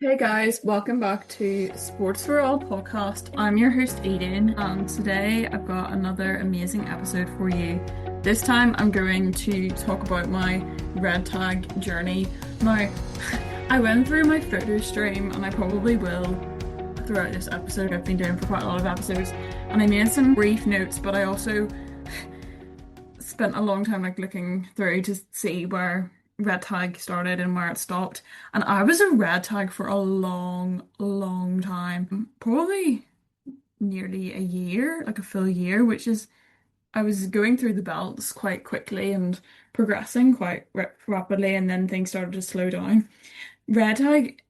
Hey guys, welcome back to Sports for All podcast. I'm your host Eden, and today I've got another amazing episode for you. This time I'm going to talk about my red tag journey. Now, I went through my photo stream, and I probably will throughout this episode. I've been doing for quite a lot of episodes, and I made some brief notes, but I also spent a long time looking through to see where red tag started and where it stopped. And I was a red tag for a long, long time. Probably nearly a year, like a full year, which is I was going through the belts quite quickly and progressing quite rapidly, and then things started to slow down. Red tag,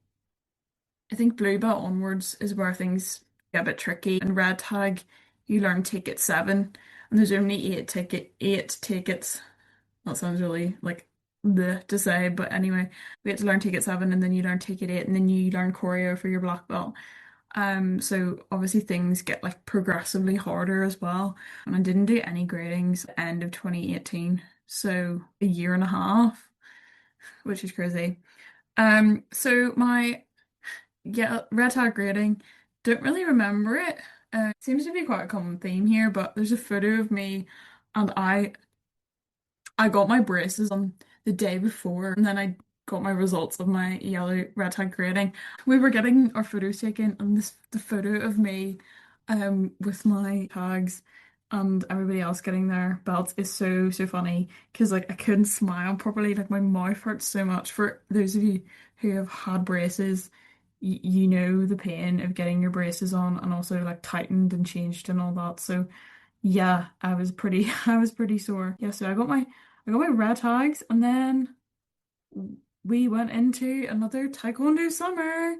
I think blue belt onwards is where things get a bit tricky. And red tag, you learn ticket seven, and there's only eight tickets. That sounds really like the to say, but anyway, we had to learn ticket seven, and then you learn ticket eight, and then you learn choreo for your black belt. So obviously things get progressively harder as well. And I didn't do any gradings at the end of 2018, so a year and a half, which is crazy. So my red tag grading, don't really remember it. Seems to be quite a common theme here, but there's a photo of me and I got my braces on the day before, and then I got my results of my yellow red tag grading. We were getting our photos taken, and the photo of me with my tags and everybody else getting their belts is so funny because I couldn't smile properly. Like my mouth hurts so much. For those of you who have had braces, you know the pain of getting your braces on and also tightened and changed and all that. So yeah, I was pretty I was pretty sore. Yeah, so I got my red tags, and then we went into another taekwondo summer.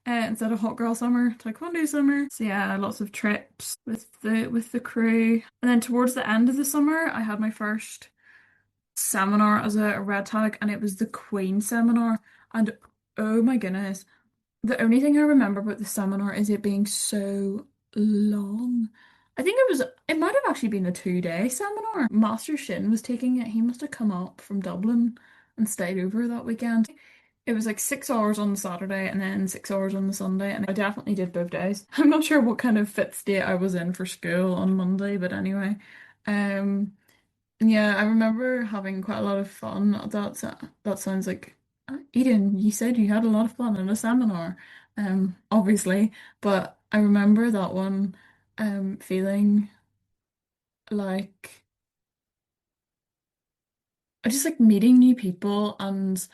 Instead of hot girl summer, taekwondo summer. So yeah, lots of trips with the crew. And then towards the end of the summer, I had my first seminar as a red tag, and it was the Queen seminar. And oh my goodness, the only thing I remember about the seminar is it being so long. I think it might have actually been a 2-day seminar. Master Shin was taking it. He must have come up from Dublin and stayed over that weekend. It was like 6 hours on the Saturday and then 6 hours on the Sunday, and I definitely did both days. I'm not sure what kind of fit state I was in for school on Monday, but anyway. Um, yeah, I remember having quite a lot of fun. That sounds like Eden, you said you had a lot of fun in a seminar, obviously, but I remember that one feeling like I just meeting new people and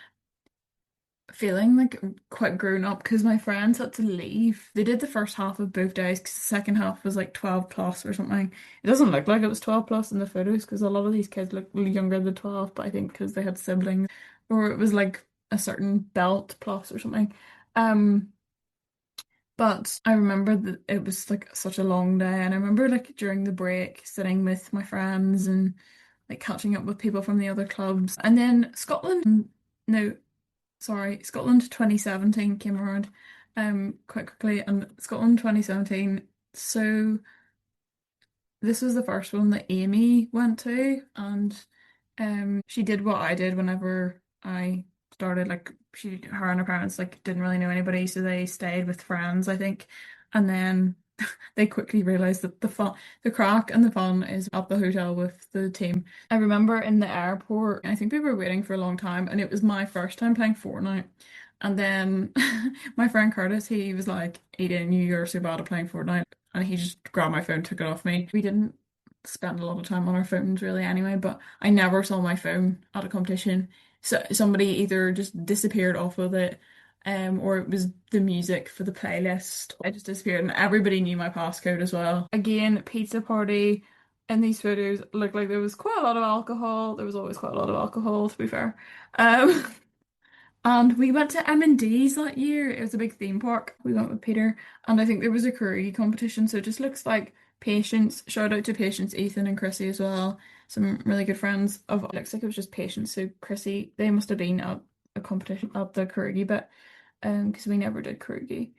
feeling quite grown up because my friends had to leave. They did the first half of both days because the second half was like 12 plus or something. It doesn't look like it was 12 plus in the photos because a lot of these kids look younger than 12, but I think because they had siblings or it was like a certain belt plus or something. Um, but I remember that it was such a long day, and I remember during the break sitting with my friends and catching up with people from the other clubs. And then Scotland, no, sorry, Scotland 2017 came around quite quickly, and Scotland 2017. So this was the first one that Amy went to, and she did what I did whenever I started. Her and her parents didn't really know anybody, so they stayed with friends, I think, and then they quickly realized that the crack and the fun is at the hotel with the team. I remember in the airport, I think we were waiting for a long time, and it was my first time playing Fortnite. And then my friend Curtis, he was like, Eden, you're so bad at playing Fortnite. And he just grabbed my phone, took it off me. We didn't spend a lot of time on our phones really anyway, but I never saw my phone at a competition. So somebody either just disappeared off of it, or it was the music for the playlist. I just disappeared, and everybody knew my passcode as well. Again, pizza party. In these photos looked like there was quite a lot of alcohol. There was always quite a lot of alcohol, to be fair. Um, And we went to M&D's that year. It was a big theme park. We went with Peter, and I think there was a curry competition. So it just looks like Patience. Shout out to Patience, Ethan, and Chrissy as well. Some really good friends of. It looks like it was just Patience. So Chrissy, they must have been at a competition at the Krugy bit, because we never did Krugy.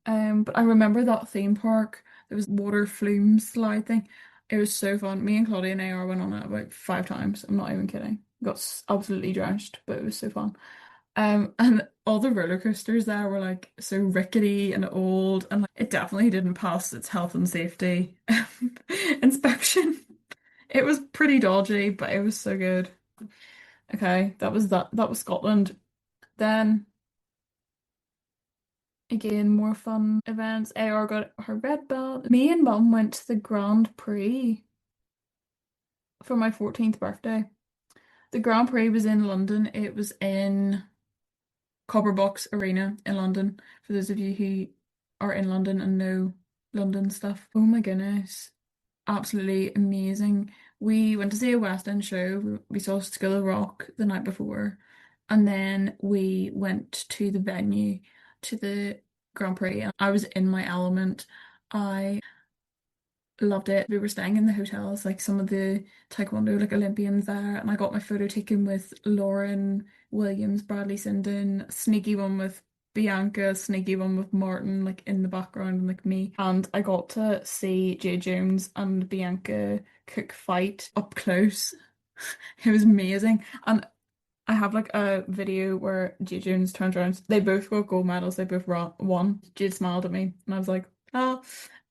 But I remember that theme park. There was water flume slide thing. It was so fun. Me and Claudia and AR went on it about 5 times. I'm not even kidding. Got absolutely drenched, but it was so fun. And all the roller coasters there were like so rickety and old, and like, it definitely didn't pass its health and safety inspection. It was pretty dodgy, but it was so good. Okay, that was that. That was Scotland. Then again, more fun events. AR got her red belt. Me and Mum went to the Grand Prix for my 14th birthday. The Grand Prix was in London. It was in Copperbox Arena in London. For those of you who are in London and know London stuff. Oh my goodness. Absolutely amazing. We went to see a West End show. We saw School of Rock the night before, and then we went to the venue to the Grand Prix. And I was in my element. I loved it. We were staying in the hotels, like some of the taekwondo like Olympians there, and I got my photo taken with Lauren Williams, Bradley Sinden, sneaky one with Bianca, sneaky one with Martin, like in the background, and like me. And I got to see Jay Jones and Bianca Cook fight up close. It was amazing. And I have like a video where Jay Jones turns around. They both got gold medals. They both won. Jade smiled at me, and I was like, "Oh."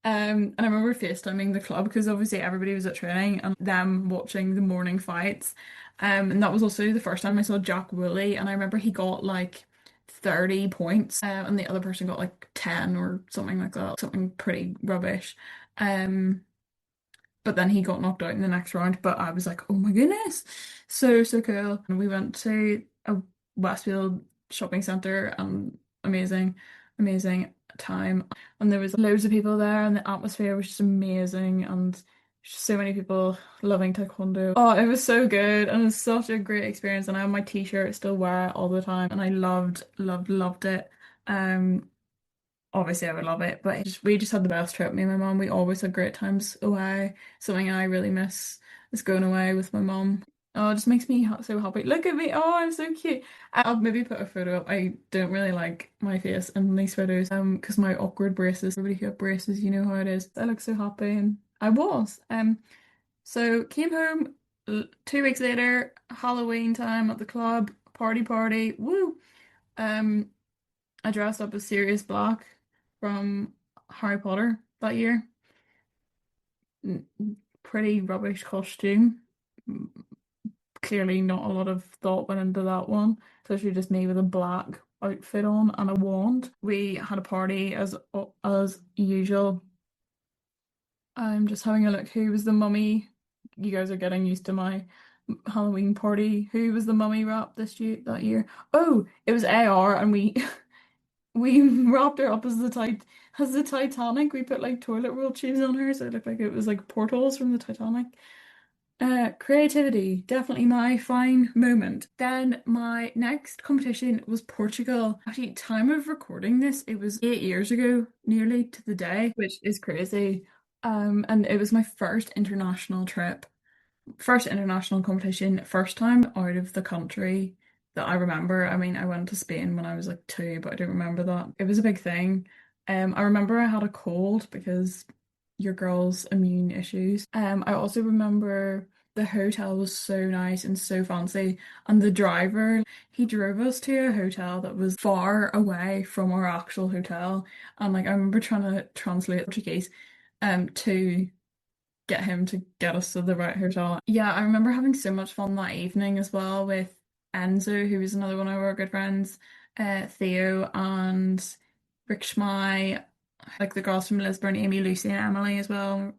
And I remember FaceTiming the club because obviously everybody was at training and them watching the morning fights. And that was also the first time I saw Jack Woolley, and I remember he got like 30 points, and the other person got like 10 or something like that, something pretty rubbish. Um, but then he got knocked out in the next round. But I was like, oh my goodness, so so cool. And we went to a Westfield shopping centre and amazing, amazing time. And there was loads of people there, and the atmosphere was just amazing, and so many people loving taekwondo. Oh, it was so good, and it was such a great experience. And I have my t-shirt, still wear it all the time, and I loved, loved, loved it. Um, Obviously I would love it, but we just had the best trip. Me and my mom, we always had great times away. Something I really miss is going away with my mom. Oh, it just makes me so happy. Look at me. Oh, I'm so cute. I'll maybe put a photo up. I don't really like my face in these photos, because my awkward braces. Everybody who have braces, you know how it is. I look so happy, and I was. So came home 2 weeks later, Halloween time at the club, party, woo. Um, I dressed up as Sirius Black from Harry Potter that year. N- Pretty rubbish costume. Mm, Clearly not a lot of thought went into that one. Especially just me with a black outfit on and a wand. We had a party as usual. I'm just having a look. Who was the mummy? You guys are getting used to my Halloween party. Who was the mummy wrap this year that year? Oh, it was AR, and we we wrapped her up as the Titanic. We put like toilet roll tubes on her, so it looked like it was like portals from the Titanic. Creativity, definitely my fine moment. Then my next competition was Portugal. Actually, time of recording this, it was 8 years ago, nearly to the day, which is crazy. And it was my first international trip. First international competition, first time out of the country that I remember. I mean, I went to Spain when I was like 2, but I don't remember that. It was a big thing. I remember I had a cold because your girl's immune issues. I also remember the hotel was so nice and so fancy, and the driver, he drove us to a hotel that was far away from our actual hotel. And like I remember trying to translate Portuguese to get him to get us to the right hotel. Yeah, I remember having so much fun that evening as well with Enzo, who was another one of our good friends, Theo and Rick Schmei, like the girls from Lisburn, Amy, Lucy, and Emily as well.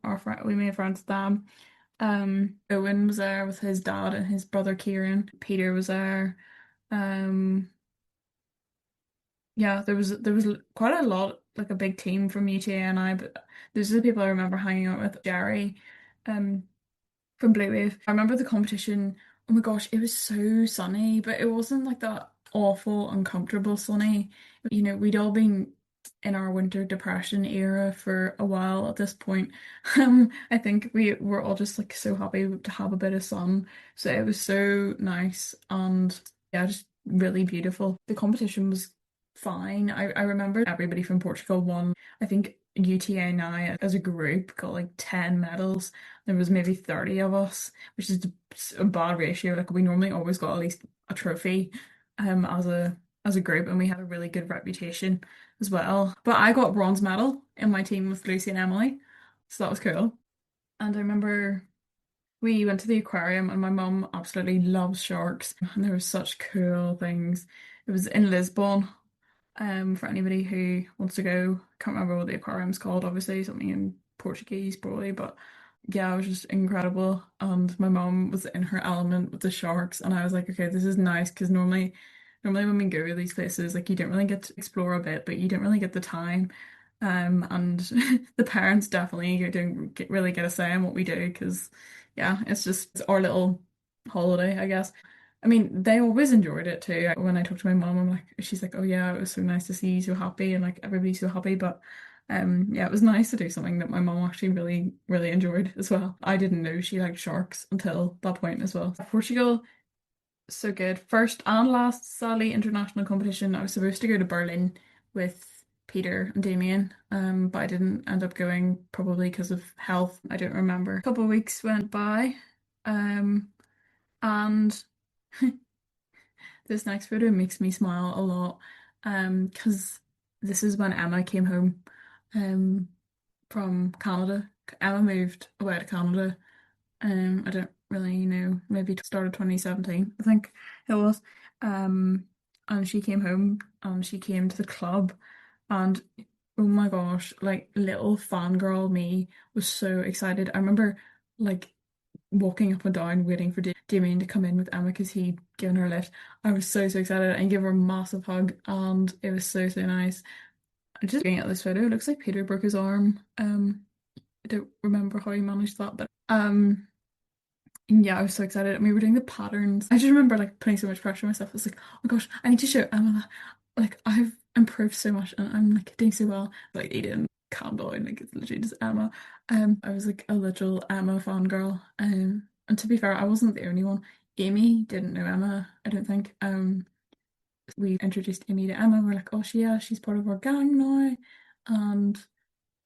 We made friends with them. Owen was there with his dad and his brother Kieran. Peter was there. Um, yeah, there was quite a lot, like a big team from UTA and I, but those are the people I remember hanging out with. Jerry, um, from Blue Wave. I remember the competition. Oh my gosh, it was so sunny, but it wasn't like that awful, uncomfortable sunny. We'd all been in our winter depression era for a while at this point. I think we were all just like so happy to have a bit of sun. So it was so nice and yeah, just really beautiful. The competition was fine. I remember everybody from Portugal won. I think UTA now as a group got like 10 medals. There was maybe 30 of us, which is a bad ratio. Like we normally always got at least a trophy. as a group, and we had a really good reputation as well. But I got bronze medal in my team with Lucy and Emily, so that was cool. And I remember we went to the aquarium, and my mum absolutely loves sharks, and there were such cool things. It was in Lisbon. For anybody who wants to go, can't remember what the aquarium's called, obviously, something in Portuguese probably, but yeah, it was just incredible. And my mom was in her element with the sharks, and I was like, okay, this is nice because normally when we go to these places, like you don't really get to explore a bit, but you don't really get the time. And the parents definitely don't really get a say in what we do because, yeah, it's our little holiday, I guess. I mean, they always enjoyed it too. When I talk to my mom, I'm like, she's like, "Oh yeah, it was so nice to see you so happy and like everybody's so happy." But yeah, it was nice to do something that my mom actually really, really enjoyed as well. I didn't know she liked sharks until that point as well. Portugal, so good. First and last Sally international competition. I was supposed to go to Berlin with Peter and Damien, but I didn't end up going probably because of health. I don't remember. A couple of weeks went by, and this next photo makes me smile a lot, because this is when Emma came home, um, from Canada. Emma moved away to Canada. I don't really know, maybe started 2017, I think it was. Um, and she came home and she came to the club, and oh my gosh, like little fangirl me was so excited. I remember like walking up and down waiting for Damien to come in with Emma because he'd given her a lift. I was so, so excited and gave her a massive hug, and it was so, so nice. Just looking at this photo, it looks like Peter broke his arm. I don't remember how he managed that, but yeah, I was so excited. And we were doing the patterns. I just remember like putting so much pressure on myself. I was like, oh my gosh, I need to show Emma that like I've improved so much and I'm like doing so well. Like Eden, calm down, like it's literally just Emma. I was like a literal Emma fangirl. And to be fair, I wasn't the only one. Amy didn't know Emma, I don't think. We introduced Amy to Emma. We're like, oh, yeah, she's part of our gang now. And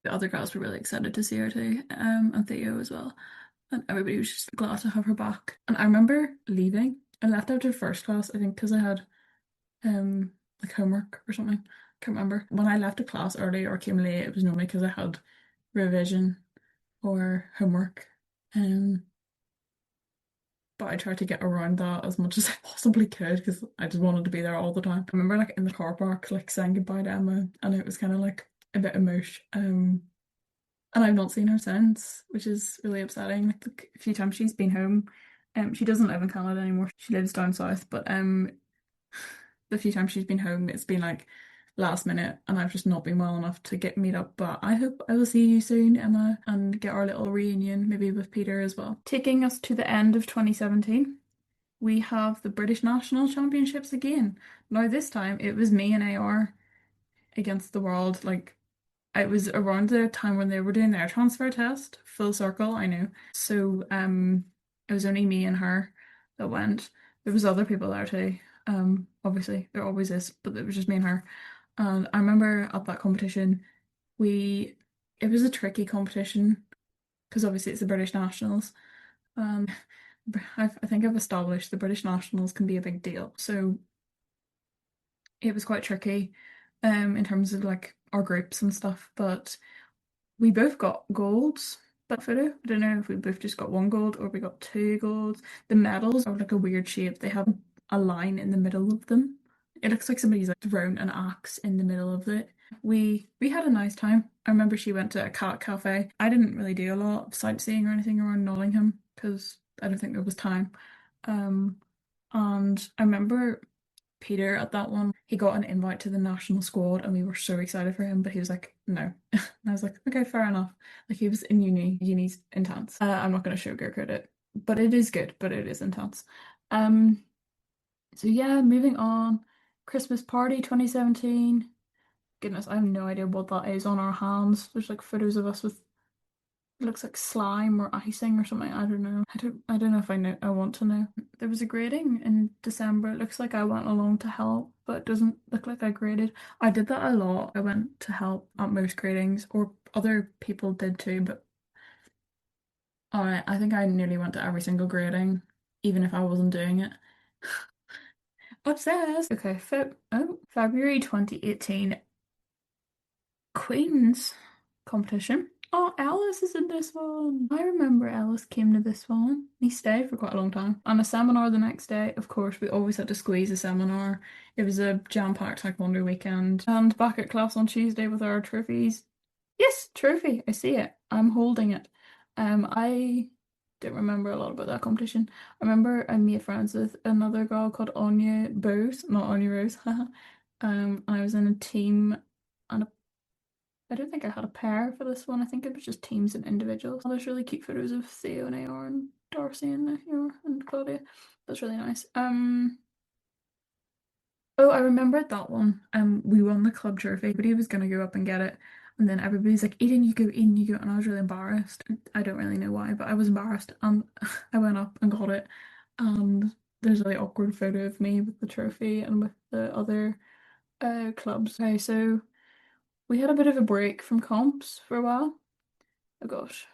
the other girls were really excited to see her too, and Theo as well. And everybody was just glad to have her back. And I remember leaving. I left after first class, I think, because I had like homework or something. Can't remember. When I left a class early or came late, it was normally because I had revision or homework. Um, but I tried to get around that as much as I possibly could because I just wanted to be there all the time. I remember like in the car park, like saying goodbye to Emma, and it was kind of like a bit emotional. And I've not seen her since, which is really upsetting. Like the few times she's been home, she doesn't live in Canada anymore. She lives down south, but the few times she's been home, it's been like last minute, and I've just not been well enough to get meet up. But I hope I will see you soon, Emma, and get our little reunion, maybe with Peter as well. Taking us to the end of 2017, we have the British National Championships again. Now this time it was me and AR against the world, like it was around the time when they were doing their transfer test, full circle, I know. So it was only me and her that went. There was other people there too. Obviously there always is, but it was just me and her. And I remember at that competition, we it was a tricky competition because obviously it's the British Nationals. Um I think I've established the British Nationals can be a big deal. So it was quite tricky in terms of like our groups and stuff, but we both got golds that photo. I don't know if we both just got one gold or we got two golds. The medals are like a weird shape. They have a line in the middle of them. It looks like somebody's like thrown an axe in the middle of it. We had a nice time. I remember she went to a cat cafe. I didn't really do a lot of sightseeing or anything around Nottingham because I don't think there was time. Um, and I remember Peter at that one, he got an invite to the national squad and we were so excited for him, but he was like, no. And I was like, okay, fair enough. Like he was in uni. Uni's intense. I'm not going to sugarcoat it, but it is good, but it is intense. Um, so yeah, moving on. Christmas party 2017. Goodness, I have no idea what that is on our hands. There's like photos of us with it looks like slime or icing or something. I don't know. I don't know if I want to know. There was a grading in December. It looks like I went along to help, but it doesn't look like I graded. I did that a lot. I went to help at most gradings, or other people did too, but I think I nearly went to every single grading, even if I wasn't doing it. Obsessed. Okay, February 2018 Queen's competition. Oh, Alice is in this one. I remember Alice came to this one. He stayed for quite a long time. And a seminar the next day, of course, we always had to squeeze a seminar. It was a jam-packed taekwondo weekend. And back at class on Tuesday with our trophies. Yes, trophy. I see it. I'm holding it. I don't remember a lot about that competition. I remember I made friends with another girl called Anya Bose, not Anya Rose. I was in a team and I don't think I had a pair for this one. I think it was just teams and individuals. Oh, there's really cute photos of Theo and AR and Darcy and AR and Claudia. That's really nice. Oh, I remembered that one. We won the club trophy. Everybody was gonna go up and get it, and then everybody's like, "Eden, you go, Eden, you go," and I was really embarrassed. I don't really know why, but I was embarrassed, and I went up and got it. And there's a really awkward photo of me with the trophy and with the other clubs. Okay, so we had a bit of a break from comps for a while. Oh gosh.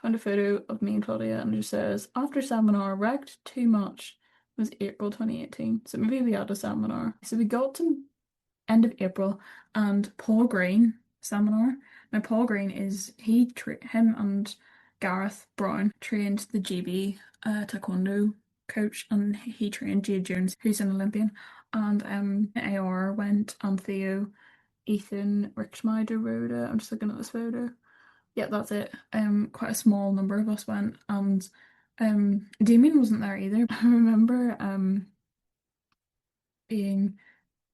Found a photo of me and Claudia and it just says, after seminar, wrecked too much. It was April 2018. So maybe we had a seminar. So we got to end of April and Paul Green seminar. Now Paul Green is him and Gareth Brown trained the GB taekwondo coach and he trained Jade Jones, who's an Olympian. And AR went and Theo, Ethan, Rickshmai, Rhoda. I'm just looking at this photo. Yeah, that's it. Quite a small number of us went, and Damien wasn't there either. I remember being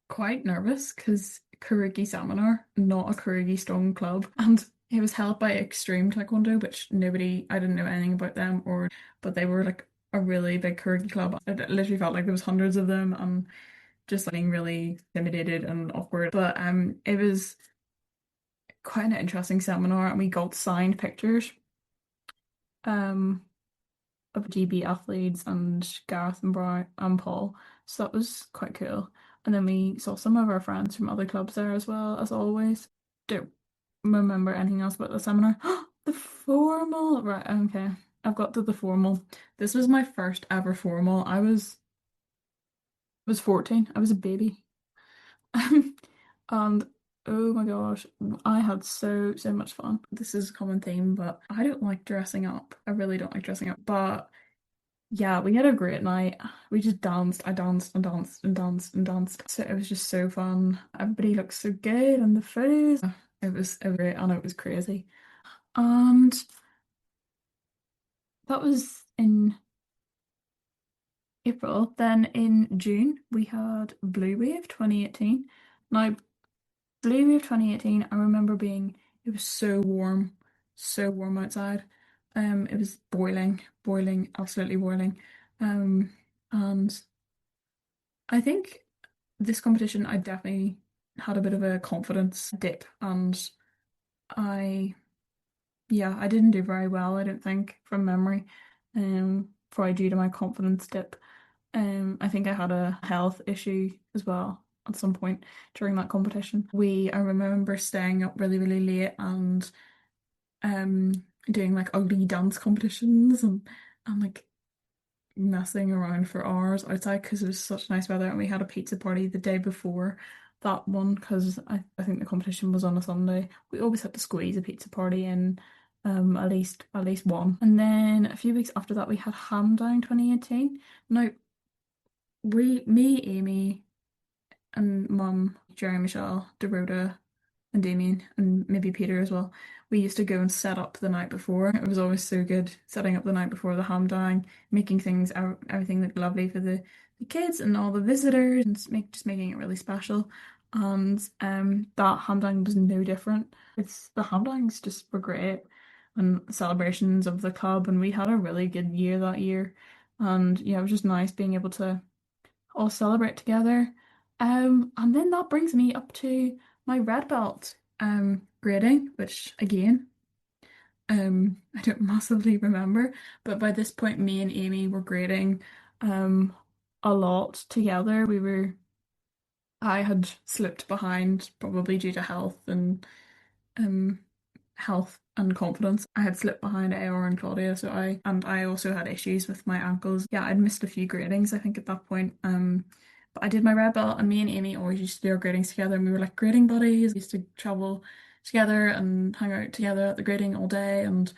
quite nervous because Kurugi Seminar, not a Kurugi Stone club, and it was held by Extreme Taekwondo, which I didn't know anything about them, but they were like a really big Kurugi club. It literally felt like there was hundreds of them, and just like being really intimidated and awkward. But it was quite an interesting seminar, and we got signed pictures. Um, of GB athletes and Gareth and Brian and Paul. So that was quite cool. And then we saw some of our friends from other clubs there as well, as always. Don't remember anything else about the seminar. The formal! Right, okay. I've got to the formal. This was my first ever formal. I was 14. I was a baby. And oh my gosh, I had so much fun. This is a common theme, but I don't like dressing up. I really don't like dressing up. But yeah, we had a great night. We just danced. I danced and danced and danced and danced. So it was just so fun. Everybody looked so good and the photos. It was great and it was crazy. And that was in April. Then in June we had Blue Wave 2018. Now Blue Wave 2018, I remember it was so warm outside. It was boiling, absolutely boiling. And I think this competition, I definitely had a bit of a confidence dip, and I, yeah, I didn't do very well, I don't think, from memory, probably due to my confidence dip. I think I had a health issue as well at some point during that competition. I remember staying up really late and um doing like ugly dance competitions and like messing around for hours outside because it was such nice weather and we had a pizza party the day before that one because I think the competition was on a Sunday. We always had to squeeze a pizza party in at least one. And then a few weeks after that we had Ham Down 2018. Now Amy and Mum, Jerry, Michelle, Dorota, and Damien, and maybe Peter as well. We used to go and set up the night before. It was always so good setting up the night before the ham dine, making everything look lovely for the kids and all the visitors, and just making it really special. And that ham dine was no different. It's the ham dines just were great, and celebrations of the club, and we had a really good year that year. And yeah, it was just nice being able to all celebrate together. And then that brings me up to my red belt grading, which again, I don't massively remember, but by this point me and Amy were grading a lot together. I had slipped behind probably due to um health and confidence. I had slipped behind AR and Claudia, so I also had issues with my ankles. Yeah, I'd missed a few gradings, I think, at that point. But I did my red belt, and me and Amy always used to do our gradings together, and we were like grading buddies. We used to travel together and hang out together at the grading all day, and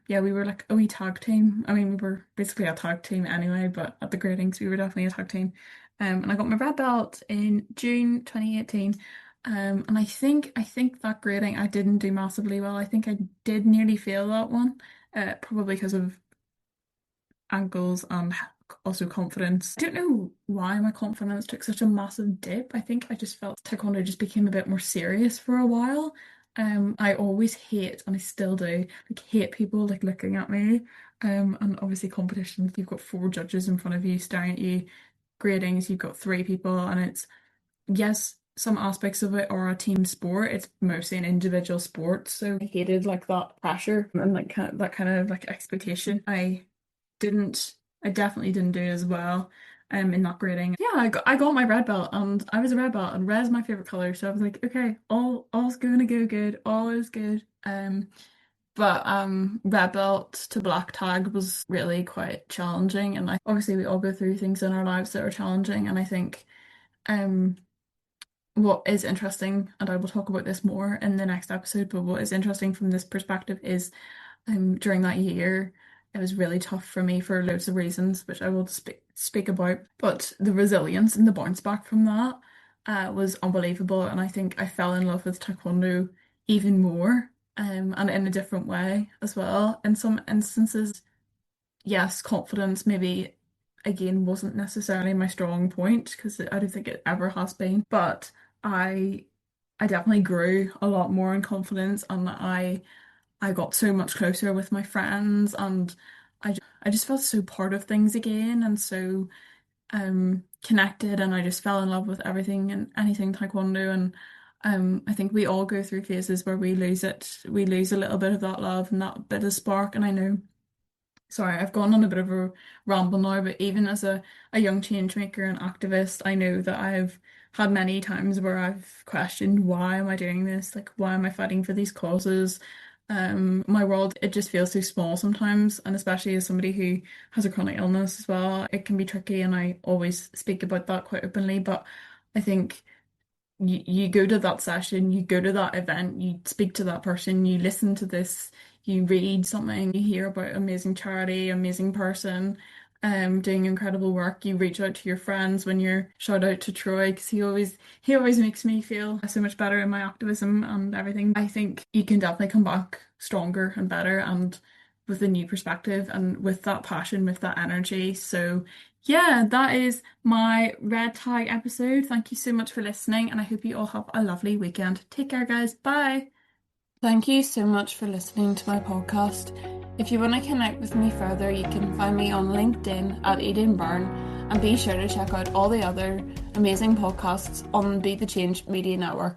yeah, we were like a wee tag team. I mean, we were basically a tag team anyway, but at the gradings we were definitely a tag team. And I got my red belt in June 2018. And I think that grading I didn't do massively well. I think I did nearly fail that one, probably because of ankles and also confidence. I don't know why my confidence took such a massive dip. I think I just felt taekwondo just became a bit more serious for a while. I always hate, and I still do, like hate people like looking at me. And obviously competitions, you've got four judges in front of you staring at you. Gradings, you've got three people, and it's yes, some aspects of it are a team sport. It's mostly an individual sport, so I hated like that pressure and like that kind of like expectation. Didn't I definitely didn't do as well in that grading. Yeah, I got my red belt, and I was a red belt, and red is my favorite color, so I was like, okay, all's gonna go good, all is good. But red belt to black tag was really quite challenging, and like obviously we all go through things in our lives that are challenging, and I think um what is interesting, and I will talk about this more in the next episode, but what is interesting from this perspective is during that year, it was really tough for me for loads of reasons, which I will speak about. But the resilience and the bounce back from that was unbelievable, and I think I fell in love with taekwondo even more, and in a different way as well. In some instances, yes, confidence maybe again wasn't necessarily my strong point because I don't think it ever has been, but I I definitely grew a lot more in confidence, and I got so much closer with my friends, and I just felt so part of things again, and so connected, and I just fell in love with everything and anything taekwondo. And I think we all go through phases where we lose a little bit of that love and that bit of spark. And I know, sorry, I've gone on a bit of a ramble now, but even as a young change maker and activist, I know that I've had many times where I've questioned, why am I doing this? Like, why am I fighting for these causes? My world, it just feels so small sometimes, and especially as somebody who has a chronic illness as well, it can be tricky, and I always speak about that quite openly. But I think you go to that session, you go to that event, you speak to that person, you listen to this, you read something, you hear about amazing charity, amazing person, doing incredible work. You reach out to your friends when you're shout out to Troy because he always makes me feel so much better in my activism and everything. I think you can definitely come back stronger and better and with a new perspective and with that passion, with that energy. So yeah, that is my red tag episode. Thank you so much for listening, and I hope you all have a lovely weekend. Take care, guys. Bye. Thank you so much for listening to my podcast. If you want to connect with me further, you can find me on LinkedIn at Eden Byrne, and be sure to check out all the other amazing podcasts on Be the Change Media Network.